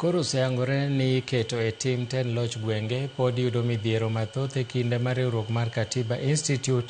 Koro oseyangore ni keto e tim ten loch gwenge pod yudo midhiero mathoth e kinde mar riwruok mar Katiba Institute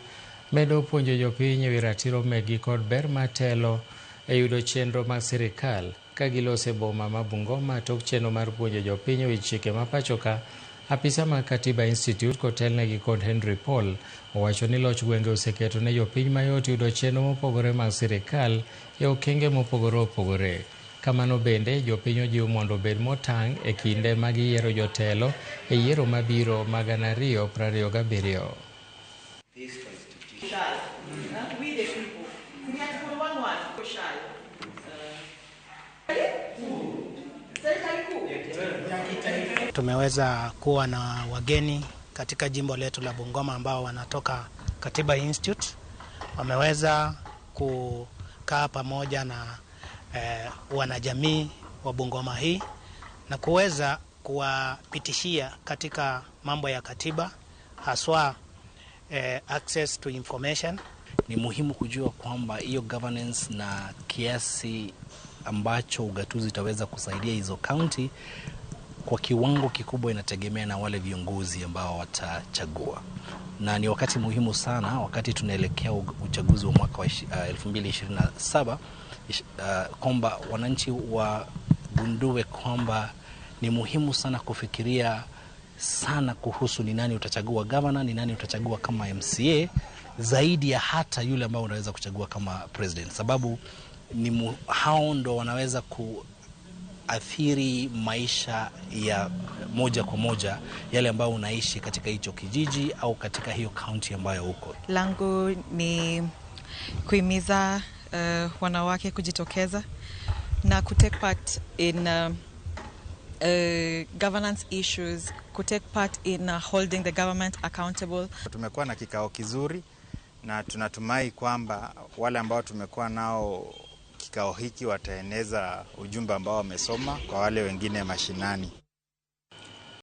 medo puonjo jopiny ewi ratiro meggi kod ber matelo e yudo chenro mag sirikal ka gilose boma ma Bungoma tok chenro mar puonjo jopiny ewi chike ma pachoka. Apisa mag Katiba Institute kotelnegi kod Henry Paul owacho ni loch gwenge oseketo ne jopiny mayot yudo chenro mopogore mag sirikal e okenge mopogore opogore. Kamano bende jopiny ojiw mondo obed motang' e kinde ma giyiero jotelo e yiero mabiro mag 2027. Tumeweza kuwa na wageni katika jimbo letu la Bungoma ambao wanatoka Katiba Institute. Wameweza kukaa pamoja na wanajamii wa Bungoma hii na kuweza kuwapitishia katika mambo ya katiba, haswa access to information. Ni muhimu kujua kwamba hiyo governance na kiasi ambacho ugatuzi itaweza kusaidia hizo county kwa kiwango kikubwa inategemea na wale viongozi ambao watachagua. Na ni wakati muhimu sana wakati tunaelekea uchaguzi wa mwaka wa 2027 kwamba wananchi wagundue kwamba ni muhimu sana kufikiria sana kuhusu ni nani utachagua governor, ni nani utachagua kama MCA, zaidi ya hata yule ambao unaweza kuchagua kama president, sababu ni hao ndo wanaweza kuathiri maisha ya moja kwa moja yale ambao unaishi katika hicho kijiji au katika hiyo county ambayo uko. Langu ni kuhimiza wanawake kujitokeza na kutake part in governance issues, kutake part in holding the government accountable. Tumekuwa na kikao kizuri na tunatumai kwamba wale ambao tumekuwa nao kikao hiki wataeneza ujumbe ambao wamesoma kwa wale wengine mashinani.